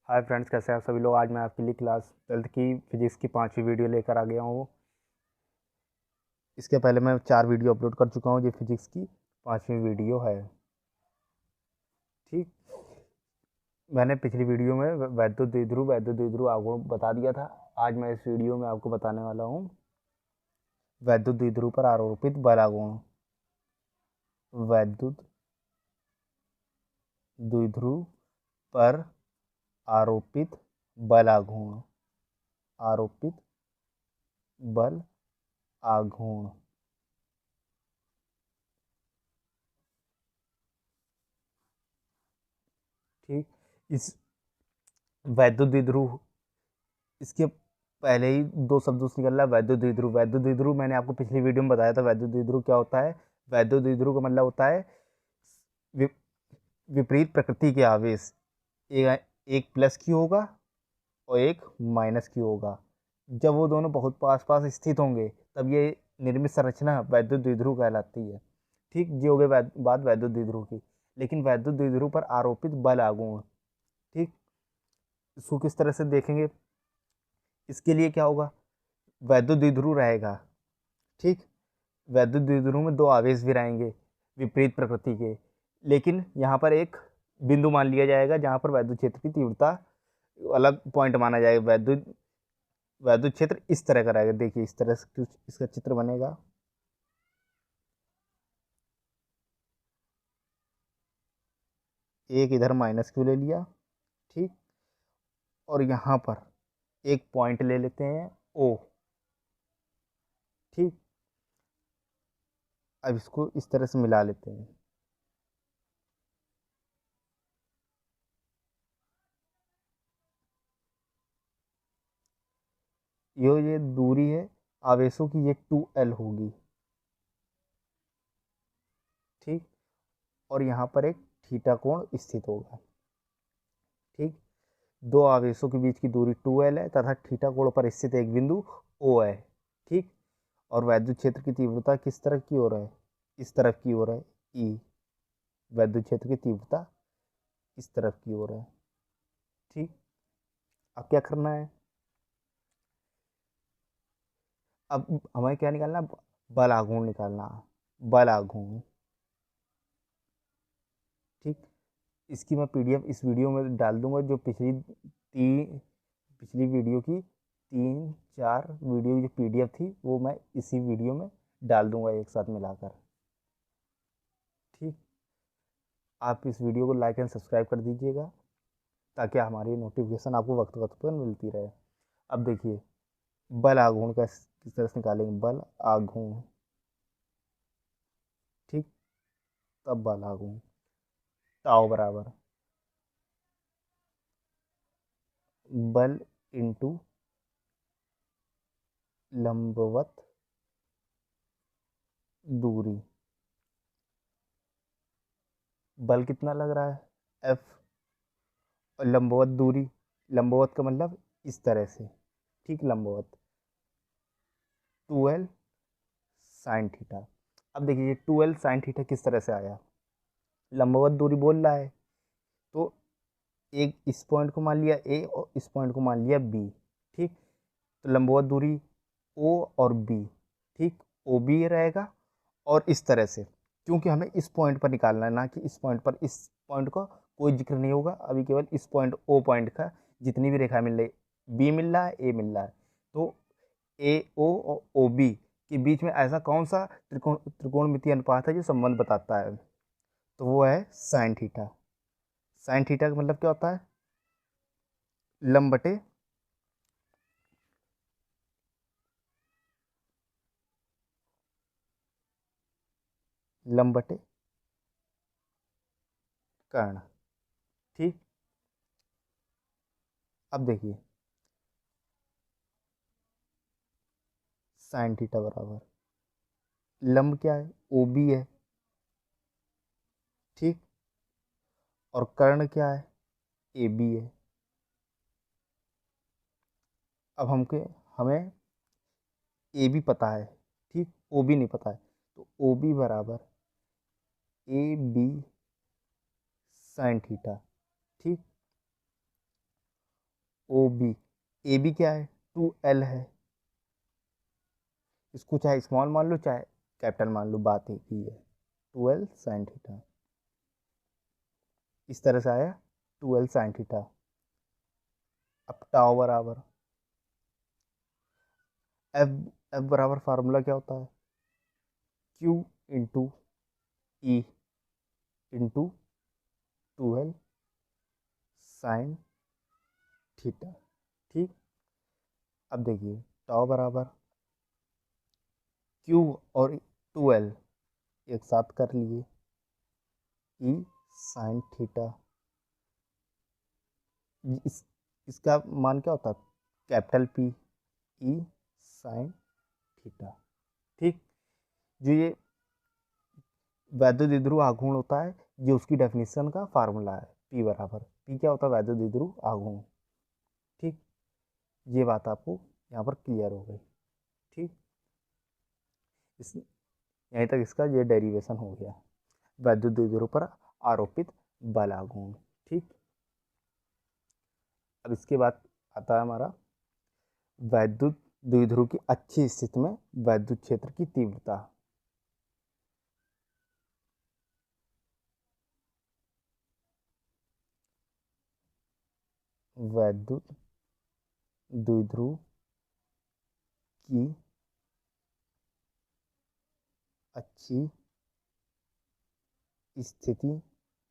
Hi friends, कैसे हैं आप सभी लोग। आज मैं आपके लिए क्लास 12th की फिजिक्स की 5वीं वीडियो लेकर आ गया हूँ। इसके पहले मैं 4 वीडियो अपलोड कर चुका हूँ। ये फिजिक्स की 5वीं वीडियो है। ठीक, मैंने पिछली वीडियो में वैद्युत द्विध्रुव आघूर्ण बता दिया था। आज मैं इस वीडियो में आपको बताने वाला हूँ वैद्युत द्विध्रुव पर आरोपित बल आघूर्ण। वैद्युत द्विध्रुव पर आरोपित बल आघूर्ण। आरोपित बल आघूर्ण। ठीक, इस वैद्युत द्विध्रुव, इसके पहले ही दो शब्द उससे निकल रहा है वैद्युत द्विध्रुव। वैद्युत द्विध्रुव मैंने आपको पिछली वीडियो में बताया था। वैद्युत द्विध्रुव क्या होता है? वैद्युत द्विध्रुव का मतलब होता है वि- विपरीत प्रकृति के आवेश। एक प्लस क्यू होगा और एक माइनस क्यू होगा। जब वो दोनों बहुत पास पास स्थित होंगे तब ये निर्मित संरचना वैद्युत द्विध्रुव कहलाती है। ठीक, जी हो गई बात वैद्युत द्विध्रुव की। लेकिन वैद्युत द्विध्रुव पर आरोपित बल आघूर्ण, ठीक, इसको किस तरह से देखेंगे? इसके लिए क्या होगा? वैद्युत द्विध्रुव रहेगा। ठीक, वैद्युत द्विध्रुव में दो आवेश भी रहेंगे विपरीत प्रकृति के। लेकिन यहाँ पर एक बिंदु मान लिया जाएगा जहाँ पर वैद्युत क्षेत्र की तीव्रता अलग पॉइंट माना जाएगा। वैद्युत वैद्युत क्षेत्र इस तरह का रहेगा। देखिए, इस तरह से कुछ इसका चित्र बनेगा। एक इधर माइनस क्यू ले लिया। ठीक, और यहाँ पर एक पॉइंट ले लेते हैं ओ। ठीक, अब इसको इस तरह से मिला लेते हैं। ये दूरी है आवेशों की, ये 2L होगी। ठीक, और यहाँ पर एक थीटा कोण स्थित होगा। ठीक, दो आवेशों के बीच की दूरी 2L है तथा थीटा कोण पर स्थित एक बिंदु O है। ठीक, और वैद्युत क्षेत्र की तीव्रता किस तरफ की ओर है? इस तरफ की ओर है, E। वैद्युत क्षेत्र की तीव्रता इस तरफ की ओर है। ठीक, अब क्या करना है? अब हमें क्या निकालना? बल आघूर्ण निकालना। बल आघूर्ण। ठीक, इसकी मैं पीडीएफ इस वीडियो में डाल दूंगा। जो पिछली वीडियो की 3-4 वीडियो की जो पीडीएफ थी वो मैं इसी वीडियो में डाल दूंगा एक साथ मिलाकर। ठीक, आप इस वीडियो को लाइक एंड सब्सक्राइब कर दीजिएगा ताकि हमारी नोटिफिकेशन आपको वक्त वक्त पर मिलती रहे। अब देखिए, बल आघूर्ण का किस तरह से निकालेंगे? बल आघूर्ण। ठीक, तब बल आघूर्ण टाउ बराबर बल इंटू लंबवत दूरी। बल कितना लग रहा है? F। और लंबवत दूरी, लंबवत का मतलब इस तरह से। ठीक, लंबवत 2L साइन थीटा। अब देखिए, 2L साइन थीटा किस तरह से आया? लंबवत दूरी बोल रहा है तो एक इस पॉइंट को मान लिया A और इस पॉइंट को मान लिया B। ठीक, तो लंबवत दूरी O और B। ठीक, OB रहेगा। और इस तरह से, क्योंकि हमें इस पॉइंट पर निकालना है ना कि इस पॉइंट पर। इस पॉइंट का कोई जिक्र नहीं होगा अभी, केवल इस पॉइंट O पॉइंट का जितनी भी रेखा मिल रही, B मिल रहा है, A मिल रहा है, तो AO और OB के बीच में ऐसा कौन सा त्रिकोणमितीय अनुपात है जो संबंध बताता है? तो वो है साइन थीटा। साइन थीटा का मतलब क्या होता है? लंब बटे लंब बटे कर्ण। ठीक, अब देखिए, साइन थीटा बराबर लंब क्या है? OB है। ठीक, और कर्ण क्या है? AB है। अब हमें AB पता है, ठीक, OB नहीं पता है, तो OB बराबर AB साइन थीटा। ठीक, ओ बी, ए बी क्या है, 2L है, इसको चाहे स्मॉल मान लो चाहे कैपिटल मान लो, बात एक ही है, 2L साइन थीटा। इस तरह से आया 2L साइन थीटा। अब टाउ बराबर एफ, एफ बराबर फार्मूला क्या होता है, Q into E into 2L sine theta. ठीक, अब देखिए टाउ बराबर Q और 2L एक साथ कर लिए, ई साइन थीटा। इसका मान क्या होता है, capital P E sine theta. ठीक, जो ये वैद्युत द्विध्रुव आघूर्ण होता है, ये उसकी डेफिनेशन का फार्मूला है, पी बराबर, पी क्या होता है, वैद्युत द्विध्रुव आघूर्ण। ठीक, ये बात आपको यहाँ पर क्लियर हो गई। ठीक, इस यहीं तक इसका ये डेरिवेशन हो गया, वैद्युत द्विध्रुव पर आरोपित बल आघूर्ण। ठीक, अब इसके बाद आता है हमारा वैद्युत द्विध्रुव की अच्छी स्थिति में वैद्युत क्षेत्र की तीव्रता। वैद्युत द्विध्रुव की अच्छी स्थिति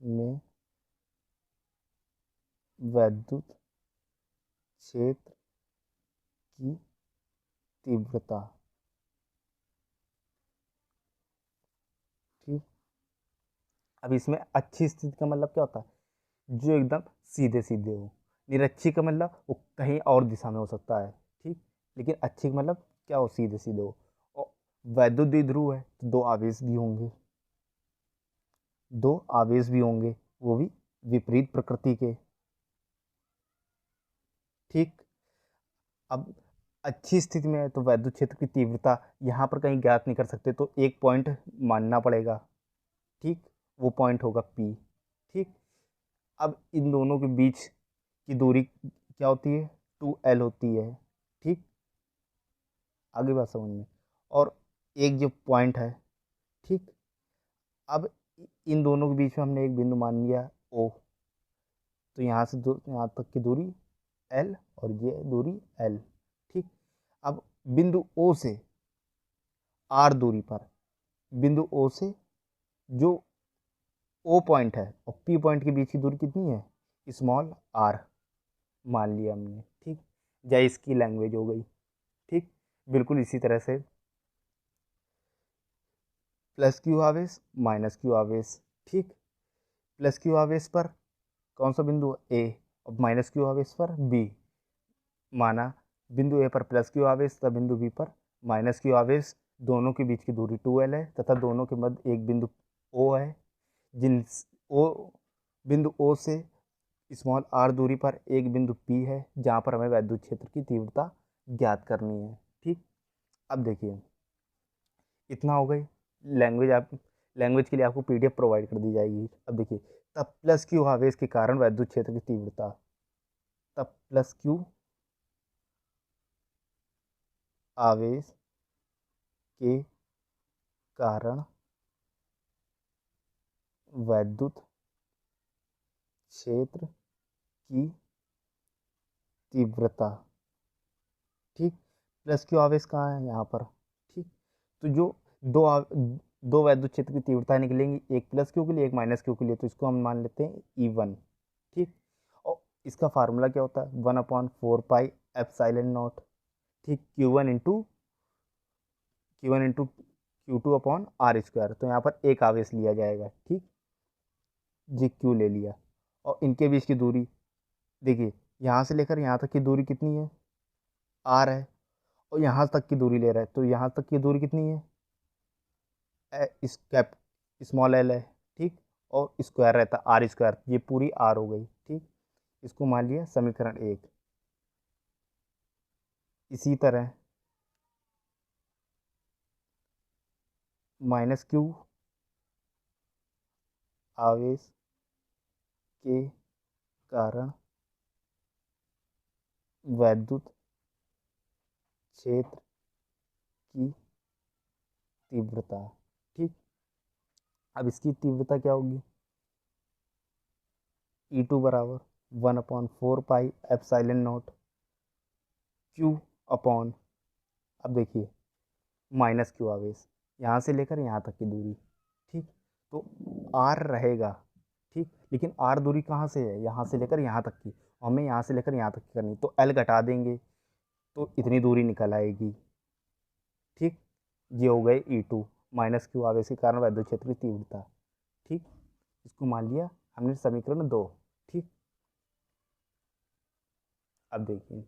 में वैद्युत क्षेत्र की तीव्रता। ठीक, अब इसमें अच्छी स्थिति का मतलब क्या होता है, जो एकदम सीधे सीधे हो। निरक्षी का मतलब वो कहीं और दिशा में हो सकता है। ठीक, लेकिन अच्छी का मतलब क्या हो, सीधे सीधे हो। और वैद्युत द्विध्रुव है तो दो आवेश भी होंगे, दो आवेश भी होंगे, वो भी विपरीत प्रकृति के। ठीक, अब अच्छी स्थिति में है तो वैद्युत क्षेत्र की तीव्रता यहाँ पर कहीं ज्ञात नहीं कर सकते, तो एक पॉइंट मानना पड़ेगा। ठीक, वो पॉइंट होगा P। ठीक, अब इन दोनों के बीच की दूरी क्या होती है, 2L होती है। ठीक, आगे बात समझ में। और एक जो पॉइंट है, ठीक, अब इन दोनों के बीच में हमने एक बिंदु मान लिया O, तो यहाँ से यहाँ तक की दूरी L और ये दूरी L। ठीक, अब बिंदु O से R दूरी पर, बिंदु O से जो O पॉइंट है और P पॉइंट के बीच की दूरी कितनी है, स्मॉल r मान लिया हमने। ठीक, या इसकी लैंग्वेज हो गई। ठीक, बिल्कुल इसी तरह से प्लस क्यू आवेश माइनस क्यू आवेश। ठीक, प्लस क्यू आवेश पर कौन सा बिंदु A और माइनस क्यू आवेश पर B, माना बिंदु A पर प्लस क्यू आवेश तथा बिंदु B पर माइनस क्यू आवेश, दोनों के बीच की दूरी 2L है तथा दोनों के मध्य एक बिंदु O है, जिन O बिंदु O से स्मॉल r दूरी पर एक बिंदु P है, जहाँ पर हमें वैद्युत क्षेत्र की तीव्रता ज्ञात करनी है। ठीक, अब देखिए इतना हो गई लैंग्वेज। आप लैंग्वेज के लिए आपको PDF प्रोवाइड कर दी जाएगी। अब देखिए, तब प्लस क्यू आवेश के कारण वैद्युत क्षेत्र की तीव्रता, तब प्लस क्यू आवेश के कारण वैद्युत क्षेत्र की तीव्रता। ठीक, प्लस क्यू आवेश कहाँ है, यहाँ पर। ठीक, तो जो दो वैद्युत क्षेत्र की तीव्रता निकलेंगी, एक प्लस क्यू के लिए एक माइनस क्यू के लिए, तो इसको हम मान लेते हैं E1। ठीक, और इसका फार्मूला क्या होता है, 1/4 पाई एप्सिलॉन नॉट। ठीक, Q1 into Q2 upon R², तो यहाँ पर एक आवेश लिया जाएगा। ठीक, जी Q ले लिया, और इनके बीच की दूरी देखिए, यहाँ से लेकर यहाँ तक की दूरी कितनी है, R है, और यहाँ तक की दूरी ले रहा है, तो यहाँ तक की दूरी कितनी है, इस कैप स्मॉल l है। ठीक, और स्क्वायर रहता है R², ये पूरी R हो गई। ठीक, इसको मान लिया समीकरण 1। इसी तरह माइनस क्यू आवेश के कारण वैद्युत क्षेत्र की तीव्रता। ठीक, अब इसकी तीव्रता क्या होगी, E2 बराबर 1/4 pi epsilon naught Q upon, अब देखिए माइनस क्यू आवेश, यहाँ से लेकर यहाँ तक की दूरी। ठीक, तो आर रहेगा। ठीक, लेकिन आर दूरी कहाँ से है, यहाँ से लेकर यहाँ तक की, और हमें यहाँ से लेकर यहाँ तक की करनी, तो एल घटा देंगे तो इतनी दूरी निकल आएगी। ठीक, ये हो गए E2 माइनस क्यू आवेश के कारण वैद्युत क्षेत्र की तीव्रता। ठीक, इसको मान लिया हमने समीकरण 2। ठीक, अब देखिए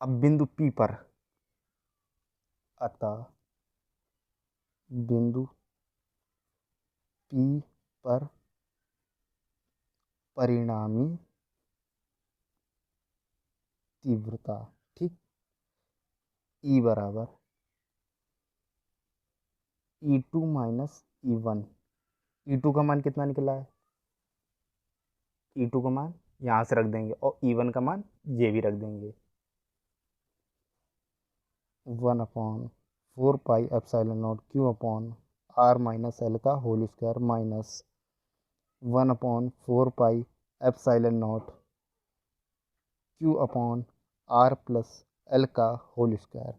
अब बिंदु P पर, अतः बिंदु P पर परिणामी तीव्रता। ठीक, E बराबर E2 माइनस E1। E2 का मान कितना निकला है, E2 का मान यहाँ से रख देंगे और E1 का मान ये भी रख देंगे, 1/4 pi epsilon naught Q upon R minus L का whole square minus 1/4 pi epsilon naught Q upon R plus L का होल स्क्वायर।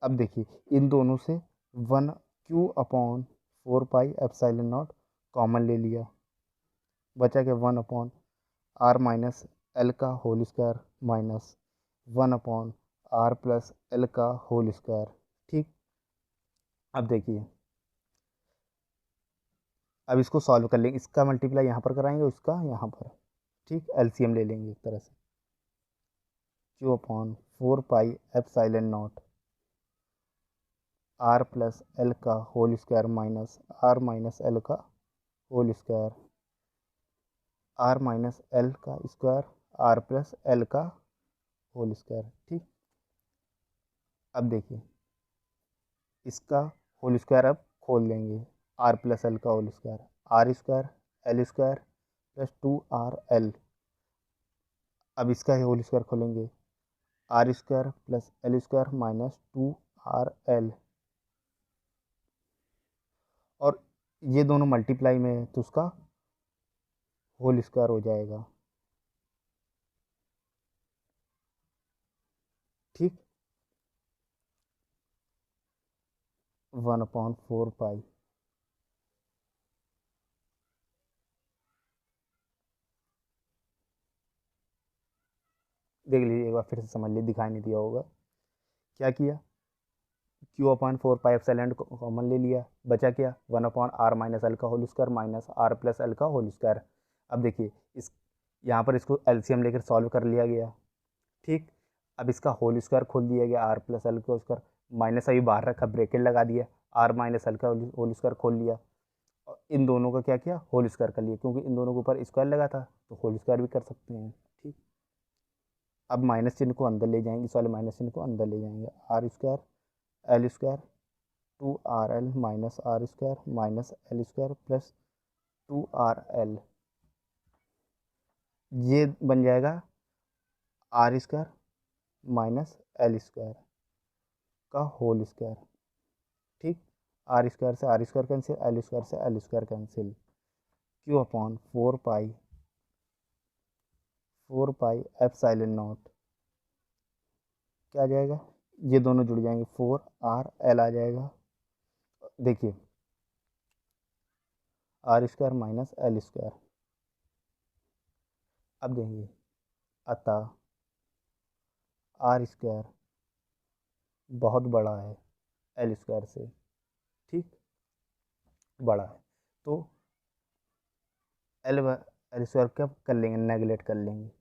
अब देखिए इन दोनों से 1/4 पाई एप्सिलॉन नॉट कॉमन ले लिया, बचा क्या 1/r माइनस एल का whole square minus 1/r plus L का होल स्क्वायर। ठीक, अब देखिए अब इसको सॉल्व कर लेंगे, इसका मल्टीप्लाई यहाँ पर कराएंगे, इसका यहाँ पर। ठीक, एलसीएम ले लेंगे एक तरह से, Q/4 pi epsilon naught R plus L का whole square minus R minus L का whole square, R minus L का स्क्वायर आर प्लस एल का होल स्क्वायर। ठीक, अब देखिए इसका होल स्क्वायर अब खोल देंगे, आर प्लस एल का whole square, R square L square plus 2RL। अब इसका होल स्क्वायर खोलेंगे, R square plus L square minus 2RL, और ये दोनों मल्टीप्लाई में है तो उसका होल स्क्वायर हो जाएगा। ठीक, 1/4 पाई, देख लीजिए एक बार फिर से समझ लीजिए, दिखाई नहीं दिया होगा। क्या किया, Q/4 पाई एप्सिलॉन कॉमन ले लिया, बचा क्या 1/r माइनस एल का whole square minus R plus L का होल स्क्वायर। अब देखिए इस यहाँ पर इसको एलसीएम लेकर सॉल्व कर लिया गया। ठीक, अब इसका होल स्क्वायर खोल दिया गया, आर प्लस एल का स्क्वायर माइनस अभी बाहर रखा, ब्रैकेट लगा दिया, आर माइनस एल का होल स्क्वायर खोल लिया, और इन दोनों का क्या किया, होल स्क्वायर कर लिया, क्योंकि इन दोनों के ऊपर स्क्वायर लगा था तो होल स्क्वायर भी कर सकते हैं। ठीक, अब माइनस चिन्ह को अंदर ले जाएंगे, इस वाले माइनस चिन्ह को अंदर ले जाएंगे, R square L square 2RL minus R square minus L square plus 2RL, ये बन जाएगा R square minus L square का होल स्क्वायर। ठीक, आर स्क्वायर से R square cancel, L square से L square cancel, Q/4 pi epsilon naught क्या आ जाएगा, ये दोनों जुड़ जाएंगे, 4RL आ जाएगा। देखिए R square minus L square, अब देंगे अतः आर स्क्वायर बहुत बड़ा है एल स्क्वायर से। ठीक, बड़ा है तो एल स्क्वायर क्या कर लेंगे, नेगलेक्ट कर लेंगे,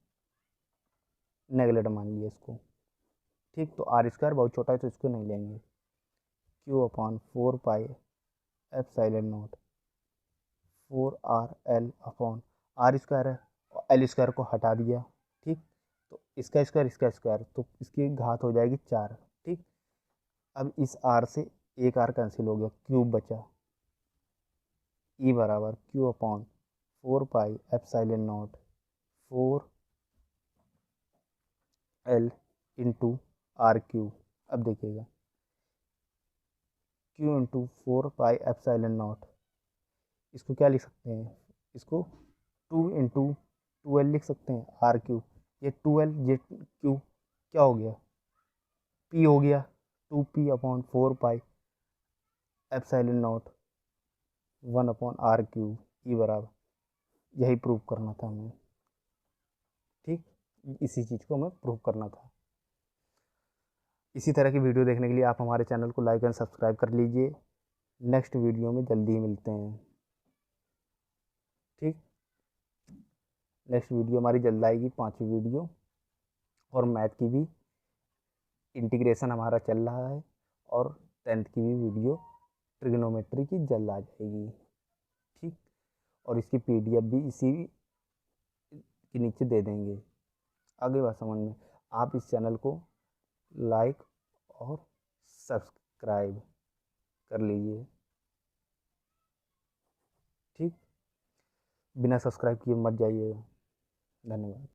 नेगलेक्ट मान लिया इसको। ठीक, तो आर स्क्वायर बहुत छोटा है तो इसको नहीं लेंगे, Q/4 pi epsilon naught 4RL R square है, और एल स्क्वायर को हटा दिया। ठीक, तो इसका स्क्वायर तो इसकी घात हो जाएगी 4। ठीक, अब इस आर से एक आर कैंसिल हो गया, क्यूब बचा, ई बराबर Q upon 4 pi epsilon naught 4L into R cube. अब देखिएगा, Q into 4 pi epsilon naught, इसको क्या लिख सकते हैं, इसको 2 इंटू 2L लिख सकते हैं आर क्यूब। ये 2L ये क्यू क्या हो गया, P हो गया, 2P upon 4 pi epsilon naught 1/r cube, E बराबर, यही प्रूव करना था हमें। ठीक, इसी चीज़ को हमें प्रूव करना था। इसी तरह की वीडियो देखने के लिए आप हमारे चैनल को लाइक एंड सब्सक्राइब कर लीजिए। नेक्स्ट वीडियो में जल्दी ही मिलते हैं। ठीक, नेक्स्ट वीडियो हमारी जल्द आएगी, 5वीं वीडियो, और मैथ की भी इंटीग्रेशन हमारा चल रहा है, और 10th की भी वीडियो ट्रिग्नोमेट्री की जल्द आ जाएगी। ठीक, और इसकी PDF भी इसी के नीचे दे देंगे। आगे बात समझ में, आप इस चैनल को लाइक और सब्सक्राइब कर लीजिए। ठीक, बिना सब्सक्राइब किए मत जाइएगा। धन्यवाद।